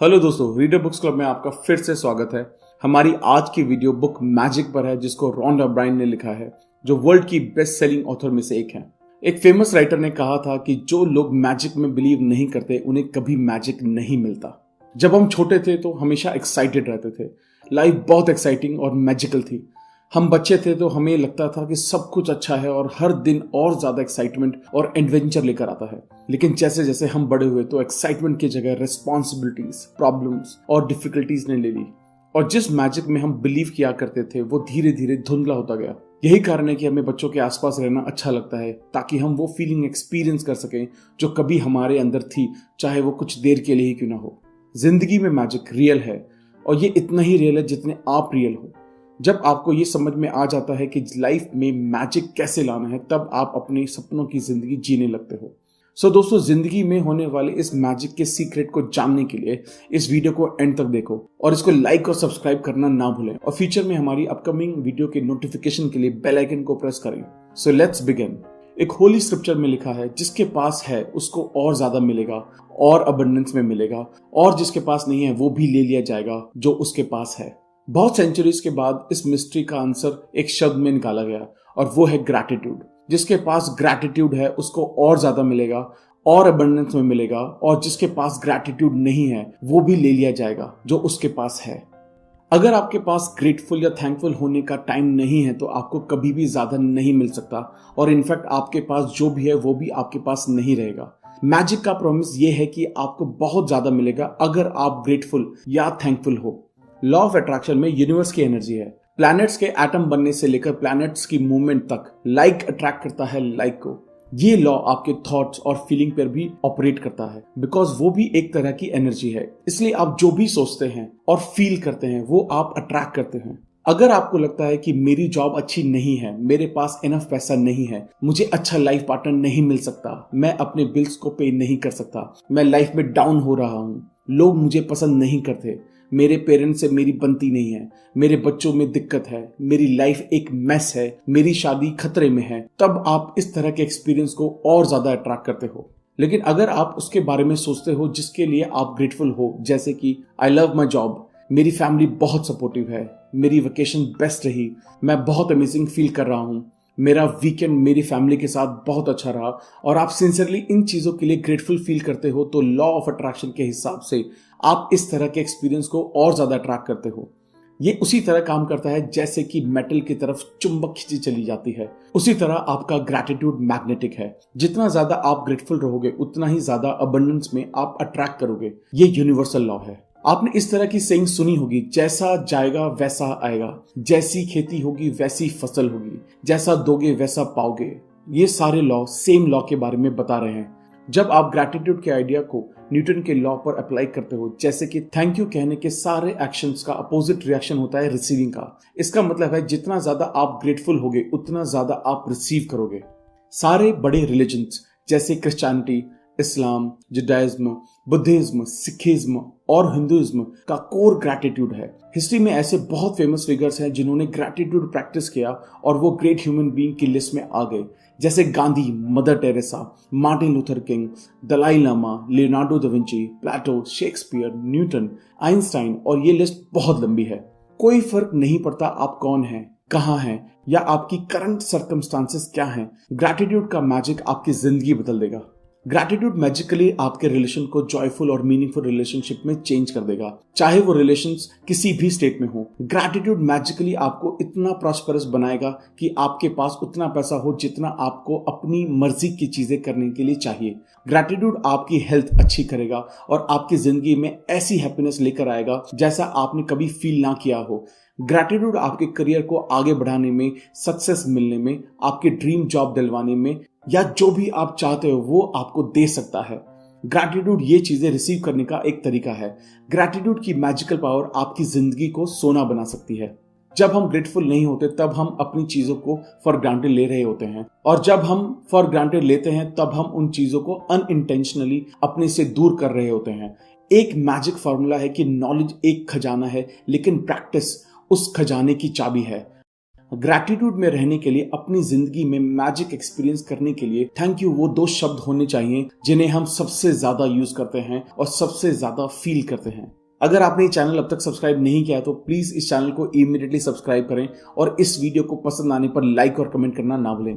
Hello दोस्तों, reader books club में आपका फिर से स्वागत है। हमारी आज की वीडियो बुक मैजिक पर है, जिसको रॉन्डा ब्रायन ने लिखा है, जो वर्ल्ड की बेस्ट सेलिंग ऑथर में से एक है। एक फेमस राइटर ने कहा था कि जो लोग मैजिक में बिलीव नहीं करते उन्हें कभी मैजिक नहीं मिलता। जब हम छोटे थे तो हमेशा एक्साइटेड रहते थे। लाइफ बहुत एक्साइटिंग और मैजिकल थी। हम बच्चे थे तो हमें लगता था कि सब कुछ अच्छा है और हर दिन और ज्यादा एक्साइटमेंट और एडवेंचर लेकर आता है। लेकिन जैसे जैसे हम बड़े हुए तो एक्साइटमेंट की जगह रिस्पॉन्सिबिलिटीज, प्रॉब्लम्स और डिफिकल्टीज ने ले ली, और जिस मैजिक में हम बिलीव किया करते थे वो धीरे धीरे धुंधला होता गया। यही कारण है कि हमें बच्चों के आसपास रहना अच्छा लगता है, ताकि हम वो फीलिंग एक्सपीरियंस कर सकें जो कभी हमारे अंदर थी, चाहे वो कुछ देर के लिए ही क्यों ना हो। जिंदगी में मैजिक रियल है, और ये इतना ही रियल है जितने आप रियल हो। जब आपको ये समझ में आ जाता है कि लाइफ में मैजिक कैसे लाना है, तब आप अपने सपनों की जिंदगी जीने लगते हो। सो दोस्तों, जिंदगी में होने वाले इस मैजिक के सीक्रेट को जानने के लिए इस वीडियो को एंड तक देखो और इसको लाइक और सब्सक्राइब करना ना भूलें, और फ्यूचर में हमारी अपकमिंग वीडियो के नोटिफिकेशन के लिए बेल आइकन को प्रेस करें। So let's begin. एक होली स्क्रिप्चर में लिखा है, जिसके पास है उसको और ज्यादा मिलेगा और अबंडेंस में मिलेगा, और जिसके पास नहीं है वो भी ले लिया जाएगा जो उसके पास है। बहुत सेंचुरीज के बाद इस मिस्ट्री का आंसर एक शब्द में निकाला गया, और वो है ग्रैटिट्यूड। जिसके पास ग्रैटिट्यूड है उसको और ज्यादा मिलेगा और अबंडेंस में मिलेगा, और जिसके पास ग्रैटिट्यूड नहीं है वो भी ले लिया जाएगा जो उसके पास है। अगर आपके पास ग्रेटफुल या थैंकफुल होने का टाइम नहीं है तो आपको कभी भी ज्यादा नहीं मिल सकता, और इनफैक्ट आपके पास जो भी है वो भी आपके पास नहीं रहेगा। मैजिक का प्रॉमिस ये है कि आपको बहुत ज्यादा मिलेगा अगर आप ग्रेटफुल या थैंकफुल हो। लॉ ऑफ अट्रैक्शन में यूनिवर्स की एनर्जी है। प्लैनेट्स के एटम बनने से लेकर प्लैनेट्स की मूवमेंट तक लाइक अट्रैक्ट करता है लाइक को। ये लॉ आपके थॉट्स और फीलिंग पर भी ऑपरेट करता है, बिकॉज वो भी एक तरह की एनर्जी है। इसलिए आप जो भी सोचते हैं और फील करते हैं वो आप अट्रैक्ट करते हैं। अगर आपको लगता है कि मेरी जॉब अच्छी नहीं है, मेरे पास इनफ पैसा नहीं है, मुझे अच्छा लाइफ पार्टनर नहीं मिल सकता, मैं अपने बिल्स को पे नहीं कर सकता, मैं लाइफ में डाउन हो रहा हूँ, लोग मुझे पसंद नहीं करते, मेरे पेरेंट्स से मेरी बनती नहीं है, मेरे बच्चों में दिक्कत है, मेरी लाइफ एक मेस है, मेरी शादी खतरे में है, तब आप इस तरह के एक्सपीरियंस को और ज्यादा अट्रैक्ट करते हो। लेकिन अगर आप उसके बारे में सोचते हो जिसके लिए आप ग्रेटफुल हो, जैसे कि आई लव माई जॉब, मेरी फैमिली बहुत सपोर्टिव है, मेरी वेकेशन बेस्ट रही, मैं बहुत अमेजिंग फील कर रहा हूँ, मेरा वीकेंड मेरी फैमिली के साथ बहुत अच्छा रहा, और आप सिंसियरली इन चीजों के लिए ग्रेटफुल फील करते हो, तो लॉ ऑफ अट्रैक्शन के हिसाब से आप इस तरह के एक्सपीरियंस को और ज्यादा अट्रैक्ट करते हो। ये उसी तरह काम करता है जैसे कि मेटल की तरफ चुंबक खींची चली जाती है। उसी तरह आपका ग्रैटिट्यूड मैग्नेटिक है। जितना ज्यादा आप ग्रेटफुल रहोगे उतना ही ज्यादा अबंडेंस में आप अट्रैक्ट करोगे। ये यूनिवर्सल लॉ है। आपने इस तरह की सेइंग सुनी होगी, जैसा जाएगा वैसा आएगा, जैसी खेती होगी वैसी फसल होगी, जैसा दोगे वैसा पाओगे। ये सारे लॉ सेम लॉ के बारे में बता रहे हैं। जब आप ग्रैटिट्यूड के आइडिया को न्यूटन के लॉ पर अप्लाई करते हो, जैसे कि थैंक यू कहने के सारे एक्शंस का अपोजिट रिएक्शन होता है रिसीविंग का। इसका मतलब है जितना ज्यादा आप ग्रेटफुल होगे उतना ज्यादा आप रिसीव करोगे। सारे बड़े रिलीजन्स जैसे क्रिश्चियनिटी, इस्लाम, जुडाइज्म, बुद्धिज्म, सिखिज्म और हिंदुइज्म का कोर ग्रैटिट्यूड है। हिस्ट्री में ऐसे बहुत फेमस फिगर्स हैं जिन्होंने ग्रैटिट्यूड प्रैक्टिस किया और वो ग्रेट ह्यूमन बीइंग की लिस्ट में आ गए, जैसे Gandhi, Mother Teresa, Martin Luther King, Dalai Lama, Leonardo da Vinci, Plato, Shakespeare, Newton, Einstein, और ये लिस्ट बहुत लंबी है। कोई फर्क नहीं पड़ता आप कौन हैं, कहाँ हैं, या आपकी करंट सर्कमस्टांसेस क्या हैं, ग्रैटिट्यूड का मैजिक आपकी जिंदगी बदल देगा। ग्रैटिट्यूड मैजिकली आपके रिलेशन को जॉयफुल और मीनिंगफुल रिलेशनशिप में चेंज कर देगा, चाहे वो रिलेशंस किसी भी स्टेट में हो। ग्रैटिट्यूड मैजिकली आपको इतना प्रॉस्परस बनाएगा कि आपके पास उतना पैसा हो जितना आपको अपनी मर्जी की चीजें करने के लिए चाहिए। ग्रैटिट्यूड आपकी हेल्थ अच्छी करेगा और आपकी जिंदगी में ऐसी हैप्पीनेस लेकर आएगा जैसा आपने कभी फील ना किया हो। ग्रैटिट्यूड आपके करियर को आगे बढ़ाने में, सक्सेस मिलने में, आपके ड्रीम जॉब दिलवाने में, या जो भी आप चाहते हो वो आपको दे सकता है। ग्रैटिट्यूड ये चीजें रिसीव करने का एक तरीका है। ग्रैटिट्यूड की मैजिकल पावर आपकी जिंदगी को सोना बना सकती है। जब हम ग्रेटफुल नहीं होते तब हम अपनी चीजों को फॉर ग्रांटेड ले रहे होते हैं, और जब हम फॉर ग्रांटेड लेते हैं तब हम उन चीजों को अनइंटेंशनली अपने से दूर कर रहे होते हैं। एक मैजिक फॉर्मूला है कि नॉलेज एक खजाना है, लेकिन प्रैक्टिस उस खजाने की चाबी है। ग्रैटिट्यूड में रहने के लिए, अपनी जिंदगी में मैजिक एक्सपीरियंस करने के लिए थैंक यू वो 2 शब्द होने चाहिए जिन्हें हम सबसे ज्यादा यूज करते हैं और सबसे ज्यादा फील करते हैं। अगर आपने ये चैनल अब तक सब्सक्राइब नहीं किया तो प्लीज इस चैनल को इमीडिएटली सब्सक्राइब करें और इस वीडियो को पसंद आने पर लाइक और कमेंट करना ना भूलें।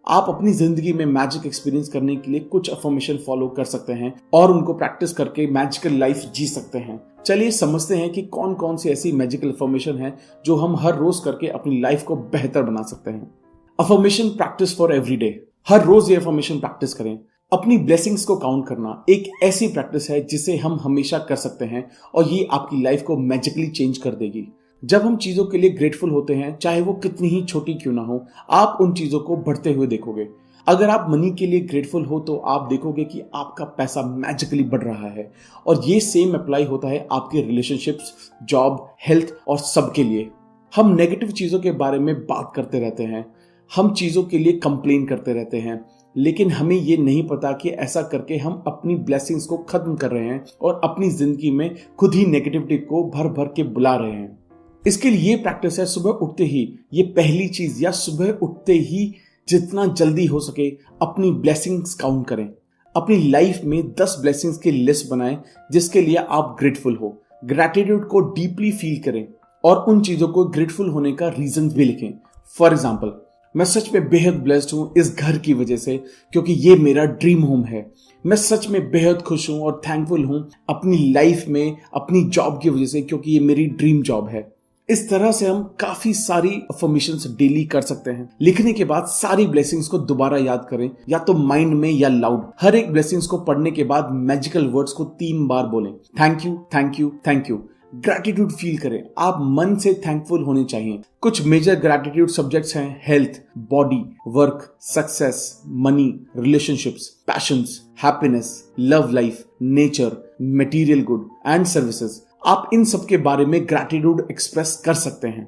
आप अपनी जिंदगी में मैजिक एक्सपीरियंस करने के लिए कुछ अफर्मेशन फॉलो कर सकते हैं और उनको प्रैक्टिस करके मैजिकल लाइफ जी सकते हैं। चलिए समझते हैं कि कौन कौन सी ऐसी मैजिकल अफर्मेशन है जो हम हर रोज करके अपनी लाइफ को बेहतर बना सकते हैं। Affirmation practice for everyday. हर रोज ये अफर्मेशन प्रैक्टिस करें। अपनी ब्लेसिंग्स को काउंट करना एक ऐसी प्रैक्टिस है जिसे हम हमेशा कर सकते हैं और ये आपकी लाइफ को मैजिकली चेंज कर देगी। जब हम चीजों के लिए ग्रेटफुल होते हैं, चाहे वो कितनी ही छोटी क्यों ना हो, आप उन चीजों को बढ़ते हुए देखोगे। अगर आप मनी के लिए ग्रेटफुल हो तो आप देखोगे कि आपका पैसा मैजिकली बढ़ रहा है। और ये सेम अप्लाई होता है आपके रिलेशनशिप्स, जॉब, हेल्थ और सबके लिए। हम नेगेटिव चीजों के बारे में बात करते रहते हैं, हम चीजों के लिए कंप्लेन करते रहते हैं, लेकिन हमें ये नहीं पता कि ऐसा करके हम अपनी ब्लेसिंग्स को खत्म कर रहे हैं और अपनी जिंदगी में खुद ही नेगेटिविटी को भर भर के बुला रहे हैं। इसके लिए ये प्रैक्टिस है, सुबह उठते ही ये पहली चीज या सुबह उठते ही जितना जल्दी हो सके अपनी ब्लेसिंग्स काउंट करें। अपनी लाइफ में 10 ब्लेसिंग्स की लिस्ट बनाएं जिसके लिए आप ग्रेटफुल हो। ग्रैटिट्यूड को डीपली फील करें और उन चीजों को ग्रेटफुल होने का रीजन भी लिखें। फॉर एग्जाम्पल, मैं सच में बेहद ब्लेस्ड हूं इस घर की वजह से क्योंकि ये मेरा ड्रीम होम है। मैं सच में बेहद खुश हूं और थैंकफुल हूं अपनी लाइफ में अपनी जॉब की वजह से क्योंकि ये मेरी ड्रीम जॉब है। इस तरह से हम काफी सारी अफर्मेशंस डेली कर सकते हैं। लिखने के बाद सारी ब्लेसिंग्स को दोबारा याद करें, या तो माइंड में या लाउड। हर एक ब्लेसिंग्स को पढ़ने के बाद मैजिकल वर्ड्स को 3 बार बोलें। Thank you, thank you, thank you. Gratitude feel करें। आप मन से थैंकफुल होने चाहिए। कुछ मेजर ग्रैटिट्यूड सब्जेक्ट्स हैं: health, body, work, success, money, relationships, patience, happiness, love life, nature, material good and services. आप इन सब के बारे में ग्रैटिट्यूड एक्सप्रेस कर सकते हैं।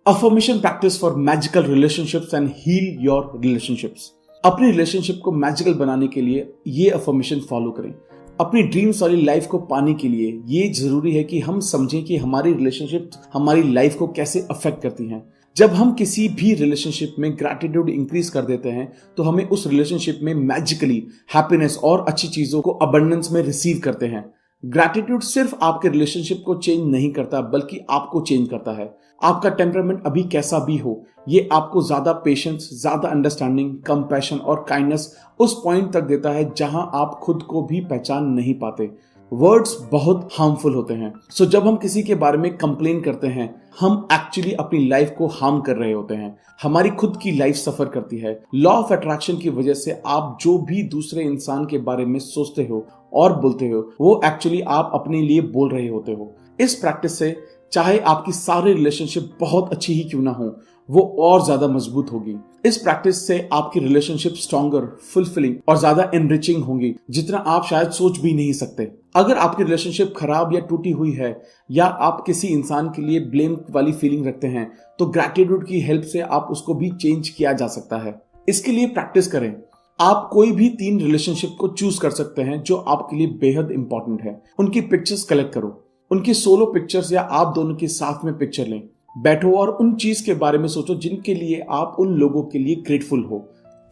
Affirmation practice for magical relationships and heal your relationships. अपनी रिलेशनशिप को मैजिकल बनाने के लिए ये अफर्मेशन फॉलो करें। अपनी ड्रीम्स वाली लाइफ को पाने के लिए ये जरूरी है कि हम समझें कि हमारी रिलेशनशिप हमारी लाइफ को कैसे अफेक्ट करती हैं। जब हम किसी भी रिलेशनशिप में ग्रैटिट्यूड इंक्रीज कर देते हैं तो हमें उस रिलेशनशिप में मैजिकली हैप्पीनेस और अच्छी चीजों को अबंडेंस में रिसीव करते हैं। ग्रैटिट्यूड सिर्फ आपके रिलेशनशिप को चेंज नहीं करता बल्कि आपको चेंज करता है। आपका टेम्परामेंट अभी कैसा भी हो, ये आपको ज्यादा पेशेंस, ज्यादा अंडरस्टैंडिंग, कंपैशन और काइंडनेस उस पॉइंट तक देता है जहां आप खुद को भी पहचान नहीं पाते। वर्ड्स बहुत हार्मफुल होते हैं। सो जब हम किसी के बारे में कंप्लेन करते हैं, हम एक्चुअली अपनी लाइफ को हार्म कर रहे होते हैं। हमारी खुद की लाइफ सफर करती है। लॉ ऑफ अट्रैक्शन की वजह से आप जो भी दूसरे इंसान के बारे में सोचते हो और बोलते हो वो एक्चुअली आप अपने लिए बोल रहे होते हो। इस प्रैक्टिस से चाहे आपकी सारी रिलेशनशिप बहुत अच्छी ही क्यों ना हो, वो और ज्यादा मजबूत होगी। इस प्रैक्टिस से आपकी रिलेशनशिप स्ट्रॉन्गर, फुलफिलिंग और ज्यादा एनरिचिंग होंगी जितना आप शायद सोच भी नहीं सकते। अगर आपकी रिलेशनशिप खराब या टूटी हुई है या आप किसी इंसान के लिए ब्लेम वाली फीलिंग रखते हैं तो ग्रैटिट्यूड की हेल्प से आप उसको भी चेंज किया जा सकता है। इसके लिए प्रैक्टिस करें। आप कोई भी 3 रिलेशनशिप को चूज कर सकते हैं जो आपके लिए बेहद इंपॉर्टेंट है। उनकी पिक्चर्स कलेक्ट करो। उनकी सोलो पिक्चर्स या आप दोनों के साथ में पिक्चर लें। बैठो और उन चीज के बारे में सोचो जिनके लिए आप उन लोगों के लिए ग्रेटफुल हो।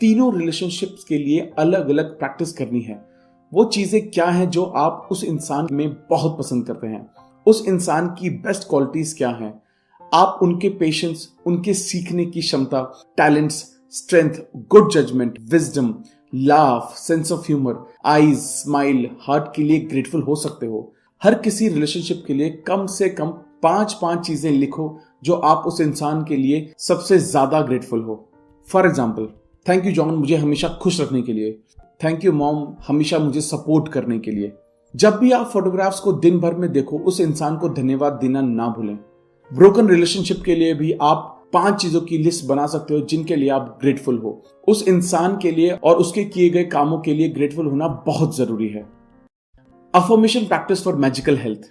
तीनों रिलेशनशिप्स के लिए अलग अलग प्रैक्टिस करनी है। वो चीजें क्या हैं जो आप उस इंसान में बहुत पसंद करते हैं, उस इंसान की बेस्ट क्वालिटीज क्या हैं। आप उनके पेशेंस, उनके सीखने की क्षमता, talents, strength, good judgement, wisdom, laugh, sense of humour, eyes, smile, heart के लिए ग्रेटफुल हो सकते हो। हर किसी रिलेशनशिप के लिए कम से कम 5 चीजें लिखो जो आप उस इंसान के लिए सबसे ज्यादा ग्रेटफुल हो। For example, thank you John मुझे हमेशा खुश रखने के लिए। थैंक यू मॉम हमेशा मुझे सपोर्ट करने के लिए। जब भी आप फोटोग्राफ्स को दिन भर में देखो, उस इंसान को धन्यवाद देना ना भूलें। ब्रोकन रिलेशनशिप के लिए भी आप 5 चीजों की लिस्ट बना सकते हो जिनके लिए आप ग्रेटफुल हो। उस इंसान के लिए और उसके किए गए कामों के लिए ग्रेटफुल होना बहुत जरूरी है। Affirmation practice for magical health.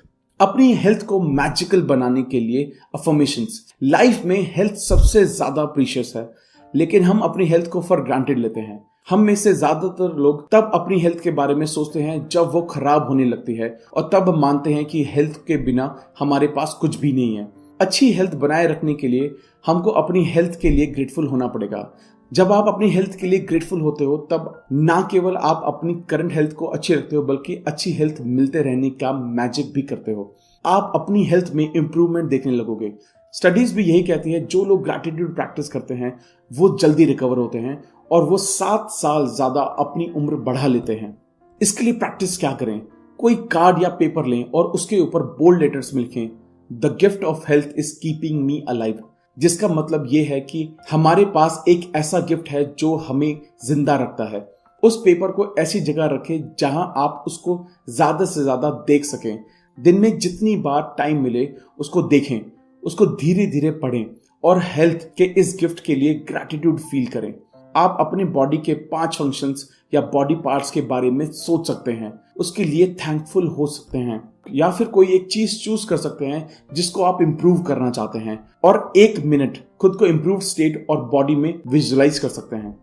अपनी हेल्थ को मैजिकल बनाने के लिए अफर्मेशंस। लाइफ में हेल्थ सबसे ज्यादा प्रीशियस है, लेकिन हम अपनी हेल्थ को फॉर ग्रांटेड लेते हैं। हम में से ज्यादातर लोग तब अपनी हेल्थ के बारे में सोचते हैं जब वो खराब होने लगती है, और तब हम मानते हैं कि हेल्थ के बिना हमारे पास कुछ भी नहीं है। अच्छी हेल्थ बनाए रखने के लिए हमको अपनी हेल्थ के लिए ग्रेटफुल होना पड़ेगा। जब आप अपनी हेल्थ के लिए ग्रेटफुल होते हो तब ना केवल आप अपनी करंट हेल्थ को अच्छी रखते हो बल्कि अच्छी हेल्थ मिलते रहने का मैजिक भी करते हो। आप अपनी हेल्थ में इंप्रूवमेंट देखने लगोगे। स्टडीज भी यही कहती है, जो लोग ग्रैटिट्यूड प्रैक्टिस करते हैं वो जल्दी रिकवर होते हैं और वो 7 साल ज्यादा अपनी उम्र बढ़ा लेते हैं। इसके लिए प्रैक्टिस क्या करें? कोई कार्ड या पेपर लें और उसके ऊपर बोल्ड लेटर्स में लिखें, the gift of health is keeping me alive. जिसका मतलब ये है कि हमारे पास एक ऐसा गिफ्ट है जो हमें जिंदा रखता है। उस पेपर को ऐसी जगह रखें जहां आप उसको ज्यादा से ज्यादा देख सकें। दिन में जितनी बार टाइम मिले उसको देखें, उसको धीरे धीरे पढ़ें और हेल्थ के इस गिफ्ट के लिए ग्रैटिट्यूड फील करें। आप अपने बॉडी के 5 फंक्शंस या बॉडी पार्ट्स के बारे में सोच सकते हैं, उसके लिए थैंकफुल हो सकते हैं, या फिर कोई एक चीज चूज कर सकते हैं जिसको आप इंप्रूव करना चाहते हैं और 1 मिनट खुद को इंप्रूव स्टेट और बॉडी में विजुअलाइज कर सकते हैं।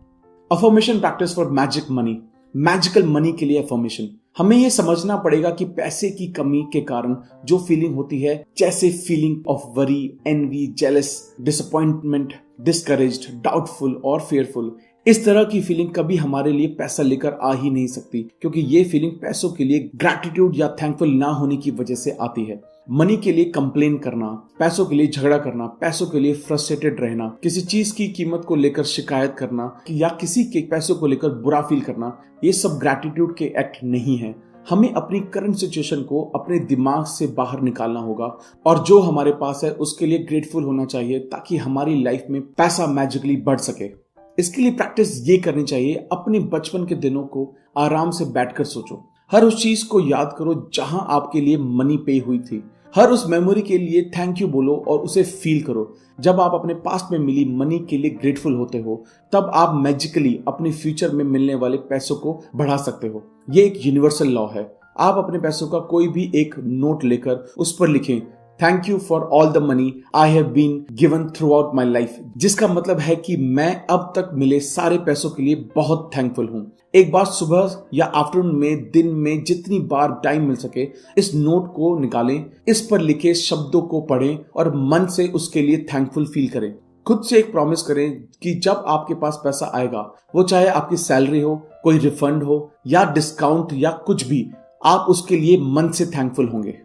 Affirmation practice for magic money. Magical money के लिए अफर्मेशन। हमें यह समझना पड़ेगा कि पैसे की कमी के कारण जो फीलिंग होती है, जैसे feeling of worry, envy, jealous, disappointment, discouraged, doubtful और फेयरफुल, इस तरह की फीलिंग कभी हमारे लिए पैसा लेकर आ ही नहीं सकती, क्योंकि ये फीलिंग पैसों के लिए ग्रैटिट्यूड या थैंकफुल ना होने की वजह से आती है। मनी के लिए कंप्लेन करना, पैसों के लिए झगड़ा करना, पैसों के लिए फ्रस्ट्रेटेड रहना, किसी चीज की कीमत को लेकर शिकायत करना या किसी के पैसों को लेकर बुरा फील करना, ये सब ग्रैटिट्यूड के एक्ट नहीं है। हमें अपनी करंट सिचुएशन को अपने दिमाग से बाहर निकालना होगा और जो हमारे पास है उसके लिए ग्रेटफुल होना चाहिए, ताकि हमारी लाइफ में पैसा मैजिकली बढ़ सके। इसके लिए प्रैक्टिस ये करनी चाहिए, अपने बचपन के दिनों को आराम से बैठकर सोचो। हर उस चीज को याद करो जहां आपके लिए मनी पे हुई थी। हर उस मेमोरी के लिए थैंक यू बोलो और उसे फील करो। जब आप अपने पास्ट में मिली मनी के लिए ग्रेटफुल होते हो तब आप मैजिकली अपने फ्यूचर में मिलने वाले पैसों को बढ़ा सकते हो। ये एक यूनिवर्सल लॉ है। आप अपने पैसों का कोई भी एक नोट लेकर उस पर लिखें, thank you for all the money I have been given throughout my life, जिसका मतलब है कि मैं अब तक मिले सारे पैसों के लिए बहुत थैंकफुल हूँ। एक बार सुबह या आफ्टरनून में, दिन में जितनी बार टाइम मिल सके, इस नोट को निकालें, इस पर लिखे शब्दों को पढ़ें और मन से उसके लिए थैंकफुल फील करें। खुद से एक प्रॉमिस करें कि जब आपके पास पैसा आएगा, वो चाहे आपकी सैलरी हो, कोई रिफंड हो या डिस्काउंट या कुछ भी, आप उसके लिए मन से थैंकफुल होंगे।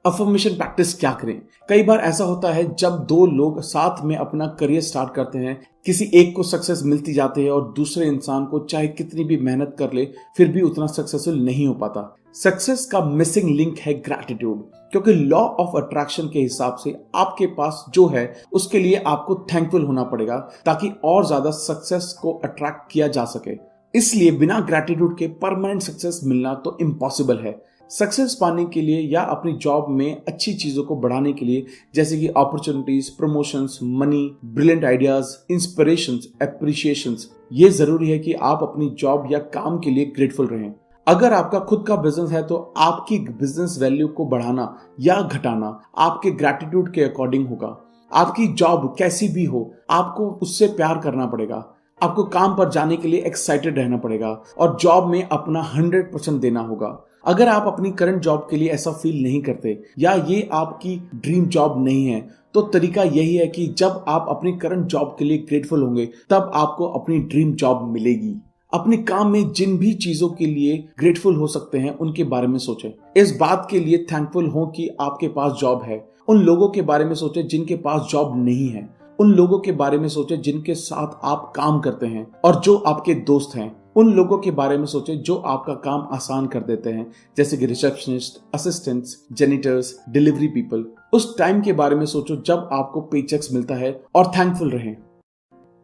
अफर्मेशन प्रैक्टिस क्या करें? कई बार ऐसा होता है जब 2 लोग साथ में अपना करियर स्टार्ट करते हैं, किसी एक को सक्सेस मिलती जाती है और दूसरे इंसान को चाहे कितनी भी मेहनत कर ले फिर भी उतना सक्सेसफुल नहीं हो पाता। सक्सेस का मिसिंग लिंक है ग्रैटिट्यूड, क्योंकि लॉ ऑफ अट्रैक्शन के हिसाब से आपके पास जो है उसके लिए आपको थैंकफुल होना पड़ेगा, ताकि और ज्यादा सक्सेस को अट्रैक्ट किया जा सके। इसलिए बिना ग्रैटिट्यूड के परमानेंट सक्सेस मिलना तो इम्पॉसिबल है। सक्सेस पाने के लिए या अपनी जॉब में अच्छी चीजों को बढ़ाने के लिए, जैसे कि opportunities, promotions, money, brilliant ideas, inspirations, appreciations, ये जरूरी है कि आप अपनी जॉब या काम के लिए ग्रेटफुल रहें। अगर आपका खुद का बिजनेस है तो आपकी बिजनेस वैल्यू को बढ़ाना या घटाना आपके ग्रैटिट्यूड के अकॉर्डिंग होगा। आपकी जॉब कैसी भी हो, आपको उससे प्यार करना पड़ेगा। आपको काम पर जाने के लिए एक्साइटेड रहना पड़ेगा और जॉब में अपना 100% देना होगा। अगर आप अपनी करंट जॉब के लिए ऐसा फील नहीं करते या ये आपकी ड्रीम जॉब नहीं है, तो तरीका यही है कि जब आप अपनी करंट जॉब के लिए ग्रेटफुल होंगे तब आपको अपनी ड्रीम जॉब मिलेगी। अपने काम में जिन भी चीजों के लिए ग्रेटफुल हो सकते हैं उनके बारे में सोचें। इस बात के लिए थैंकफुल हो कि आपके पास जॉब है। उन लोगों के बारे में सोचें जिनके पास जॉब नहीं है। उन लोगों के बारे में सोचें जिनके साथ आप काम करते हैं और जो आपके दोस्त हैं। उन लोगों के बारे में सोचें जो आपका काम आसान कर देते हैं, जैसे कि रिसेप्शनिस्ट, असिस्टेंट्स, जेनिटर्स, डिलीवरी पीपल। उस टाइम के बारे में सोचो जब आपको पेचेक्स मिलता है और थैंकफुल रहें।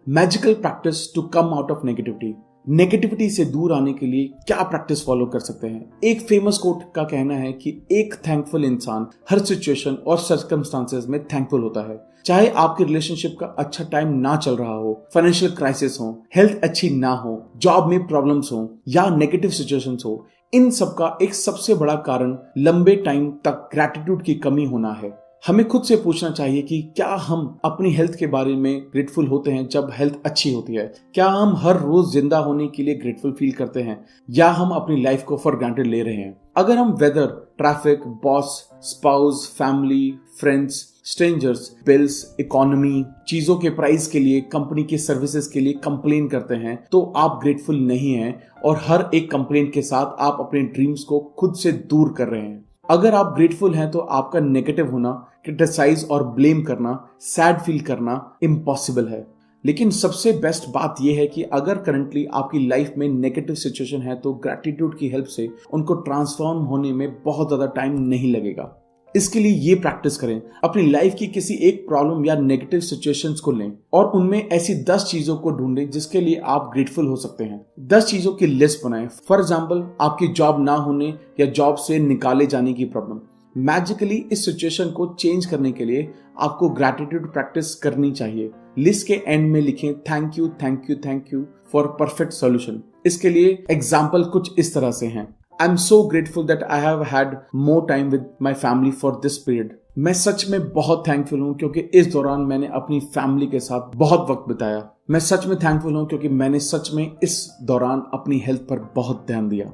Magical practice to come out of negativity. Negativity से दूर आने के लिए क्या प्रैक्टिस फॉलो कर सकते हैं? एक फेमस कोट का कहना है कि एक थैंकफुल इंसान हर सिचुएशन और सर्कमस्टांसेस में थैंकफुल होता है। चाहे आपके रिलेशनशिप का अच्छा टाइम ना चल रहा हो, फाइनेंशियल क्राइसिस हो, हेल्थ अच्छी ना हो, जॉब में प्रॉब्लम्स हो या नेगेटिव सिचुएशंस हो, इन सब का एक सबसे बड़ा कारण लंबे टाइम तक ग्रैटिट्यूड की कमी होना है। हमें खुद से पूछना चाहिए कि क्या हम अपनी हेल्थ के बारे में ग्रेटफुल होते हैं जब हेल्थ अच्छी होती है? क्या हम हर रोज जिंदा होने के लिए ग्रेटफुल फील करते हैं या हम अपनी लाइफ को फॉर ग्रांटेड ले रहे हैं? अगर हम weather, traffic, boss, spouse, family, friends, strangers, bills, economy, चीजों के प्राइस के लिए, कंपनी के सर्विसेज के लिए कंप्लेन करते हैं तो आप ग्रेटफुल नहीं हैं और हर एक कंप्लेन के साथ आप अपने ड्रीम्स को खुद से दूर कर रहे हैं। अगर आप ग्रेटफुल हैं तो आपका नेगेटिव होना, क्रिटिसाइज और ब्लेम करना, सैड फील करना इम्पॉसिबल है। लेकिन सबसे बेस्ट बात यह है कि अगर करंटली आपकी लाइफ में नेगेटिव सिचुएशन है तो ग्रैटिट्यूड की हेल्प से उनको ट्रांसफॉर्म होने में बहुत ज्यादा टाइम नहीं लगेगा। इसके लिए ये प्रैक्टिस करें, अपनी लाइफ की किसी एक प्रॉब्लम या नेगेटिव सिचुएशंस को लें और उनमें ऐसी 10 चीजों को ढूंढें जिसके लिए आप ग्रेटफुल हो सकते हैं। 10 चीजों की लिस्ट बनाएं। फॉर एग्जांपल, आपकी जॉब ना होने या जॉब से निकाले जाने की प्रॉब्लम। मैजिकली इस सिचुएशन को चेंज करने के लिए आपको ग्रैटिट्यूड प्रैक्टिस करनी चाहिए। लिस्ट के एंड में लिखें thank you, thank you, thank you for perfect solution. इसके लिए एग्जाम्पल कुछ इस तरह से हैं। I'm so grateful that I have had more time with my family for this period. मैं सच में बहुत थैंकफुल हूँ क्योंकि इस दौरान मैंने अपनी फैमिली के साथ बहुत वक्त बिताया। मैं सच में थैंकफुल हूँ क्योंकि मैंने सच में इस दौरान अपनी हेल्थ पर बहुत ध्यान दिया।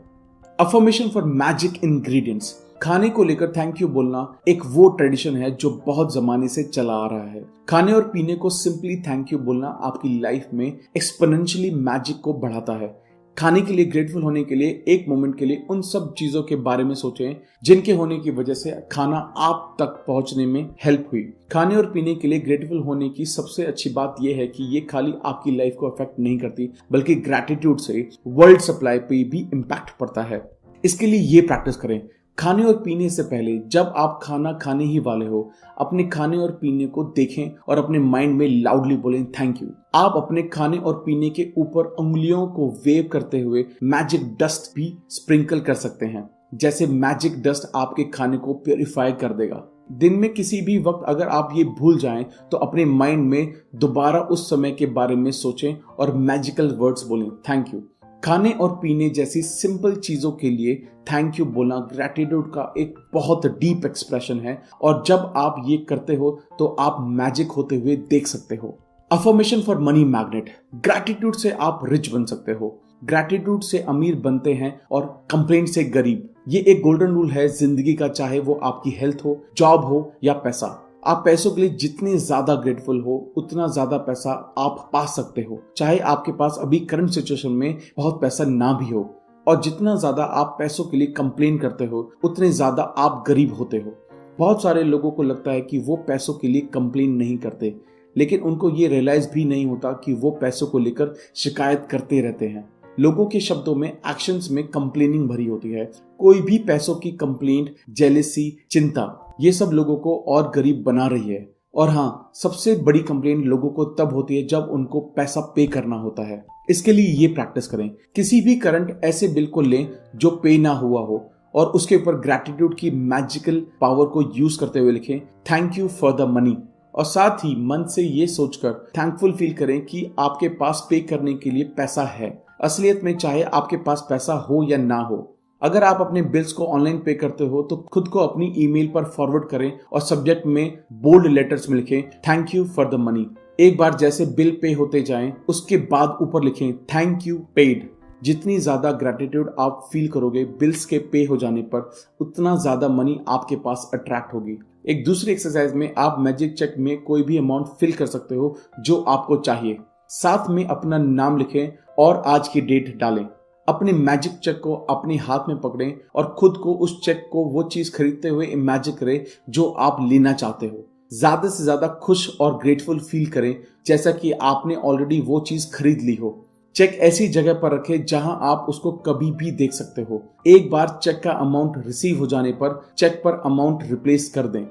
Affirmation for magic ingredients. खाने को लेकर थैंक यू बोलना एक वो ट्रेडिशन है जो बहुत जमाने से चला आ रहा है। खाने और पीने को सिंपली थैंक यू बोलना आपकी लाइफ में एक्सपोनेंशियली मैजिक को बढ़ाता है। खाने के लिए ग्रेटफुल होने के लिए एक मोमेंट के लिए उन सब चीजों के बारे में सोचें जिनके होने की वजह से खाना आप तक पहुंचने में हेल्प हुई। खाने और पीने के लिए ग्रेटफुल होने की सबसे अच्छी बात यह है कि ये खाली आपकी लाइफ को अफेक्ट नहीं करती बल्कि ग्रैटिट्यूड से वर्ल्ड सप्लाई पे भी इम्पैक्ट पड़ता है। इसके लिए ये प्रैक्टिस करें। खाने और पीने से पहले जब आप खाना खाने ही वाले हो, अपने खाने और पीने को देखें और अपने माइंड में लाउडली बोलें थैंक यू। आप अपने खाने और पीने के ऊपर उंगलियों को वेव करते हुए मैजिक डस्ट भी स्प्रिंकल कर सकते हैं। जैसे मैजिक डस्ट आपके खाने को प्योरीफाई कर देगा। दिन में किसी भी वक्त अगर आप ये भूल जाएं तो अपने माइंड में दोबारा उस समय के बारे में सोचें और मैजिकल वर्ड्स बोलें थैंक यू। खाने और पीने जैसी सिंपल चीजों के लिए थैंक यू बोलना ग्रैटिट्यूड का एक बहुत डीप एक्सप्रेशन है और जब आप ये करते हो तो आप मैजिक होते हुए देख सकते हो। Affirmation for money magnet. Gratitude से आप रिच बन सकते हो। ग्रैटिट्यूड से अमीर बनते हैं और कंप्लेंट से गरीब। ये एक गोल्डन रूल है जिंदगी का, चाहे वो आपकी हेल्थ हो, जॉब हो या पैसा। आप पैसों के लिए जितने ज्यादा ग्रेटफुल हो उतना ज्यादा पैसा आप पा सकते हो, चाहे आपके पास अभी करंट सिचुएशन में बहुत पैसा ना भी हो। और जितना ज्यादा आप पैसों के लिए कंप्लेन करते हो उतने ज्यादा आप गरीब होते हो। बहुत सारे लोगों को लगता है कि वो पैसों के लिए कंप्लेन नहीं करते, लेकिन उनको ये रियलाइज भी नहीं होता कि वो पैसों को लेकर शिकायत करते रहते हैं। लोगों के शब्दों में, एक्शंस में कंप्लेनिंग भरी होती है। कोई भी पैसों की कंप्लेंट, जेलेसी, चिंता, ये सब लोगों को और गरीब बना रही है। और हाँ, सबसे बड़ी कंप्लेंट लोगों को तब होती है जब उनको पैसा पे करना होता है। इसके लिए ये प्रैक्टिस करें। किसी भी करंट ऐसे बिल को लें जो पे ना हुआ हो और उसके ऊपर ग्रैटिट्यूड की मैजिकल पावर को यूज करते हुए लिखें thank you for the money. और साथ ही मन से ये सोचकर थैंकफुल फील करें कि आपके पास पे करने के लिए पैसा है। असलियत में चाहे आपके पास पैसा हो या ना हो, अगर आप अपने बिल्स को ऑनलाइन पे करते हो तो खुद को अपनी ईमेल पर फॉरवर्ड करें और सब्जेक्ट में बोल्ड लेटर्स में लिखें thank you for the money. एक बार जैसे बिल पे होते जाएं उसके बाद ऊपर लिखें थैंक यू पेड। जितनी ज्यादा ग्रैटिट्यूड आप फील करोगे बिल्स के पे हो जाने पर, उतना ज्यादा मनी आपके पास अट्रैक्ट होगी। एक दूसरी एक्सरसाइज में आप मैजिक चेक में कोई भी अमाउंट फिल कर सकते हो जो आपको चाहिए। साथ में अपना नाम लिखें और आज की डेट डालें। अपने मैजिक चेक को अपने हाथ में पकड़ें और खुद को उस चेक को वो चीज खरीदते हुए इमेजिन करें जो आप लेना चाहते हो। ज्यादा से ज्यादा खुश और ग्रेटफुल फील करें जैसा कि आपने ऑलरेडी वो चीज खरीद ली हो। चेक ऐसी जगह पर रखें जहां आप उसको कभी भी देख सकते हो। एक बार चेक का अमाउंट रिसीव हो जाने पर चेक पर अमाउंट रिप्लेस कर दें।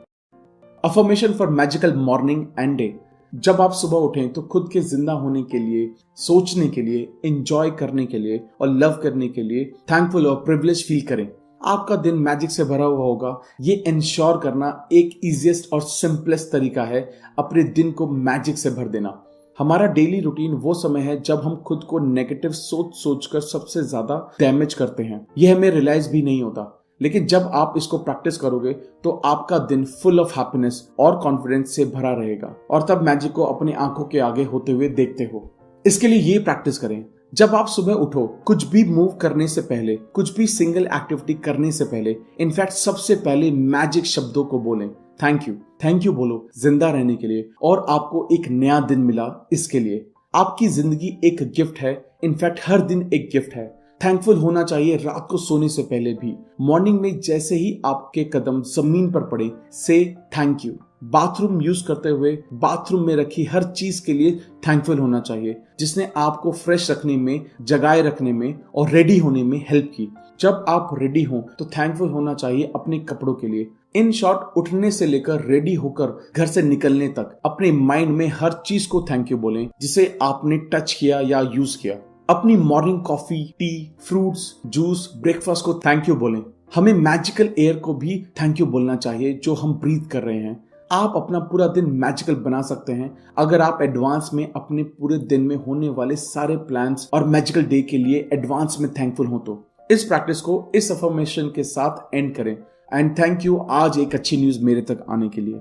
Affirmation for magical morning and day. जब आप सुबह उठें तो खुद के जिंदा होने के लिए, सोचने के लिए, एंजॉय करने के लिए और लव करने के लिए थैंकफुल और प्रिविलेज फील करें। आपका दिन मैजिक से भरा हुआ होगा। ये इंश्योर करना एक इजीएस्ट और सिंपलेस्ट तरीका है अपने दिन को मैजिक से भर देना। हमारा डेली रूटीन वो समय है जब हम खुद को नेगेटिव सोच कर सबसे ज्यादा डैमेज करते हैं। यह हमें रियलाइज भी नहीं होता। लेकिन जब आप इसको प्रैक्टिस करोगे तो आपका दिन फुल ऑफ हैप्पीनेस और कॉन्फिडेंस से भरा रहेगा और तब मैजिक को अपनी आंखों के आगे होते हुए देखते हो। इसके लिए ये प्रैक्टिस करें, जब आप सुबह उठो, कुछ भी मूव करने से पहले, कुछ भी सिंगल एक्टिविटी करने से पहले, इनफैक्ट सबसे पहले मैजिक शब्दों को बोलें। थैंक यू बोलो जिंदा रहने के लिए और आपको एक नया दिन मिला इसके लिए। आपकी जिंदगी एक गिफ्ट है, इनफैक्ट हर दिन एक गिफ्ट है। थैंकफुल होना चाहिए रात को सोने से पहले भी। मॉर्निंग में जैसे ही आपके कदम जमीन पर पड़े, से थैंक यू। बाथरूम यूज करते हुए बाथरूम में रखी हर चीज के लिए थैंकफुल होना चाहिए जिसने आपको फ्रेश रखने में, जगाए रखने में और रेडी होने में हेल्प की। जब आप रेडी हो तो थैंकफुल होना चाहिए अपने कपड़ों के लिए। इन शॉर्ट, उठने से लेकर रेडी होकर घर से निकलने तक अपने माइंड में हर चीज को थैंक यू बोलें जिसे आपने टच किया या यूज किया। अपनी morning coffee, T, fruits, juice, breakfast को थैंक यू बोलें। हमें मैजिकल एयर को भी थैंक यू बोलना चाहिए जो हम ब्रीथ कर रहे हैं। आप अपना पूरा दिन मैजिकल बना सकते हैं अगर आप एडवांस में अपने पूरे दिन में होने वाले सारे प्लान्स और मैजिकल डे के लिए एडवांस में थैंकफुल हो तो। इस प्रैक्टिस को इस अफर्मेशन के साथ एंड करें। एंड थैंक यू आज एक अच्छी न्यूज मेरे तक आने के लिए।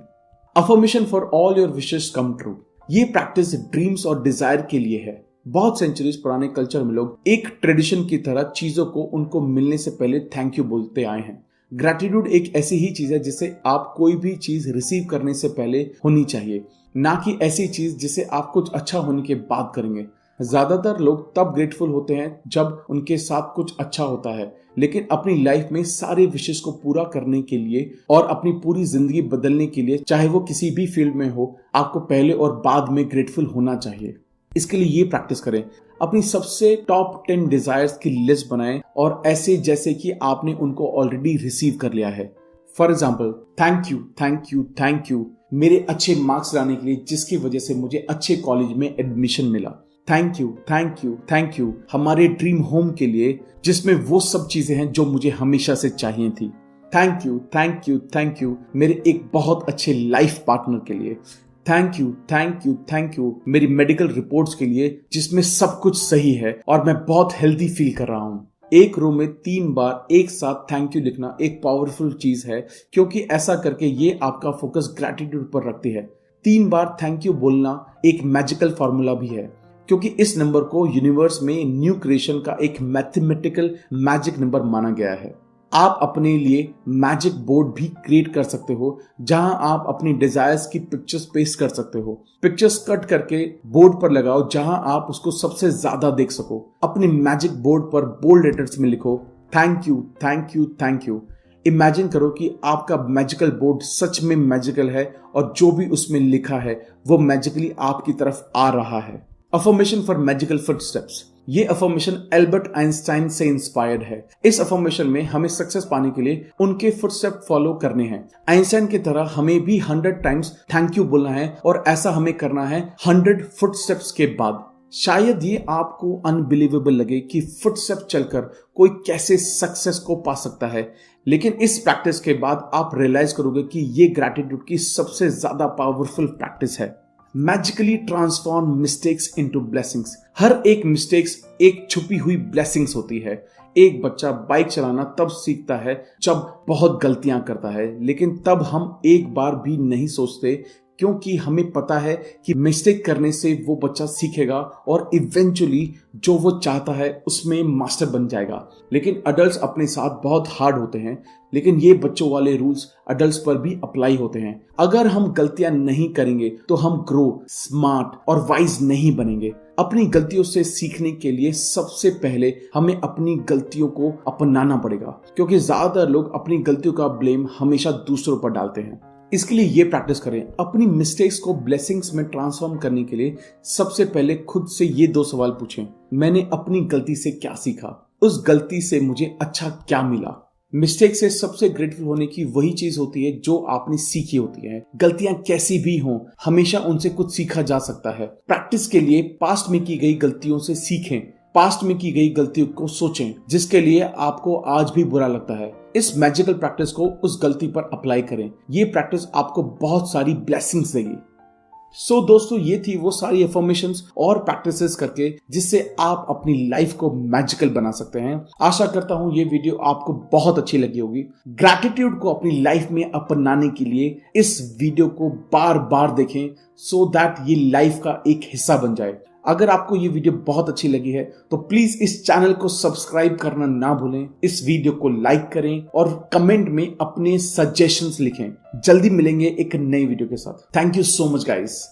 Affirmation for all your wishes come true. ये प्रैक्टिस ड्रीम्स और डिजायर के लिए है। बहुत सेंचुरीज पुराने कल्चर में लोग एक ट्रेडिशन की तरह चीजों को उनको मिलने से पहले थैंक यू बोलते आए हैं। ग्रैटिट्यूड एक ऐसी ही चीज है जिसे आप कोई भी चीज रिसीव करने से पहले होनी चाहिए, ना कि ऐसी चीज जिसे आप कुछ अच्छा होने के बाद करेंगे। ज्यादातर लोग तब ग्रेटफुल होते हैं जब उनके साथ कुछ अच्छा होता है, लेकिन अपनी लाइफ में सारे विशेष को पूरा करने के लिए और अपनी पूरी जिंदगी बदलने के लिए, चाहे वो किसी भी फील्ड में हो, आपको पहले और बाद में ग्रेटफुल होना चाहिए। इसके लिए ये प्रैक्टिस करें, अपनी सबसे टॉप 10 डिजायर्स की लिस्ट बनाएं और ऐसे जैसे कि आपने उनको ऑलरेडी रिसीव कर लिया है। फॉर एग्जाम्पल, थैंक यू मेरे अच्छे मार्क्स लाने के लिए जिसकी वजह से मुझे अच्छे कॉलेज में एडमिशन मिला। थैंक यू हमारे ड्रीम होम के लिए जिसमें वो सब चीजें हैं जो मुझे हमेशा से चाहिए थी। थैंक यू मेरे एक बहुत अच्छे लाइफ पार्टनर के लिए। थैंक यू मेरी मेडिकल रिपोर्ट्स के लिए जिसमें सब कुछ सही है और मैं बहुत हेल्दी फील कर रहा हूँ। एक रो में 3 बार एक साथ थैंक यू लिखना एक पावरफुल चीज है, क्योंकि ऐसा करके ये आपका फोकस ग्रैटिट्यूड पर रखती है। 3 बार थैंक यू बोलना एक मैजिकल फॉर्मूला भी है, क्योंकि इस नंबर को यूनिवर्स में न्यू क्रिएशन का एक मैथमेटिकल मैजिक नंबर माना गया है। आप अपने लिए मैजिक बोर्ड भी क्रिएट कर सकते हो जहां आप अपनी डिजायर्स की पिक्चर्स पेस्ट कर सकते हो। पिक्चर्स कट करके बोर्ड पर लगाओ जहां आप उसको सबसे ज्यादा देख सको। अपने मैजिक बोर्ड पर बोल्ड लेटर्स में लिखो थैंक यू। इमेजिन करो कि आपका मैजिकल बोर्ड सच में मैजिकल है और जो भी उसमें लिखा है वो मैजिकली आपकी तरफ आ रहा है। Affirmation for magical footsteps. ये अफर्मेशन एल्बर्ट आइंस्टाइन से इंस्पायर्ड है। इस अफर्मेशन में हमें सक्सेस पाने के लिए उनके फुटस्टेप फॉलो करने हैं। आइंस्टाइन की तरह हमें भी 100 टाइम्स थैंक यू बोलना है और ऐसा हमें करना है 100 फुटस्टेप्स के बाद। शायद ये आपको अनबिलीवेबल लगे कि फुटस्टेप चलकर कोई कैसे सक्सेस को पा सकता है, लेकिन इस प्रैक्टिस के बाद आप रियलाइज करोगे कि ये ग्रैटिट्यूड की सबसे ज्यादा पावरफुल प्रैक्टिस है। Magically transform mistakes into blessings. हर एक मिस्टेक्स एक छुपी हुई ब्लेसिंग्स होती है। एक बच्चा बाइक चलाना तब सीखता है जब बहुत गलतियां करता है, लेकिन तब हम एक बार भी नहीं सोचते, क्योंकि हमें पता है कि मिस्टेक करने से वो बच्चा सीखेगा और इवेंचुअली जो वो चाहता है उसमें मास्टर बन जाएगा। लेकिन अडल्ट्स अपने साथ बहुत हार्ड होते हैं, लेकिन ये बच्चों वाले रूल्स अडल्ट्स पर भी अप्लाई होते हैं। अगर हम गलतियां नहीं करेंगे तो हम ग्रो, स्मार्ट और वाइज नहीं बनेंगे। अपनी गलतियों से सीखने के लिए सबसे पहले हमें अपनी गलतियों को अपनाना पड़ेगा, क्योंकि ज्यादातर लोग अपनी गलतियों का ब्लेम हमेशा दूसरों पर डालते हैं। इसके लिए ये प्रैक्टिस करें, अपनी मिस्टेक्स को ब्लेसिंग्स में ट्रांसफॉर्म करने के लिए सबसे पहले खुद से ये 2 सवाल पूछें। मैंने अपनी गलती से क्या सीखा? उस गलती से मुझे अच्छा क्या मिला? मिस्टेक से सबसे ग्रेटफुल होने की वही चीज होती है जो आपने सीखी होती है। गलतियां कैसी भी हों, हमेशा उनसे कुछ सीखा जा सकता है। प्रैक्टिस के लिए पास्ट में की गई गलतियों से सीखें। पास्ट में की गई गलतियों को सोचें जिसके लिए आपको आज भी बुरा लगता है। इस मैजिकल प्रैक्टिस को उस गलती पर अप्लाई करें। ये प्रैक्टिस आपको बहुत सारी ब्लेसिंग्स देगी। सो दोस्तों, ये थी वो सारी अफर्मेशंस और प्रैक्टिसेस करके जिससे आप अपनी लाइफ को मैजिकल बना सकते हैं। आशा करता हूं ये वीडियो आपको बहुत अच्छी लगी होगी। ग्रैटिट्यूड को अपनी लाइफ में अपनाने के लिए इस वीडियो को बार बार देखें सो दैट ये लाइफ का एक हिस्सा बन जाए। अगर आपको ये वीडियो बहुत अच्छी लगी है तो प्लीज इस चैनल को सब्सक्राइब करना ना भूलें, इस वीडियो को लाइक करें और कमेंट में अपने सजेशंस लिखें। जल्दी मिलेंगे एक नई वीडियो के साथ। Thank you so much guys.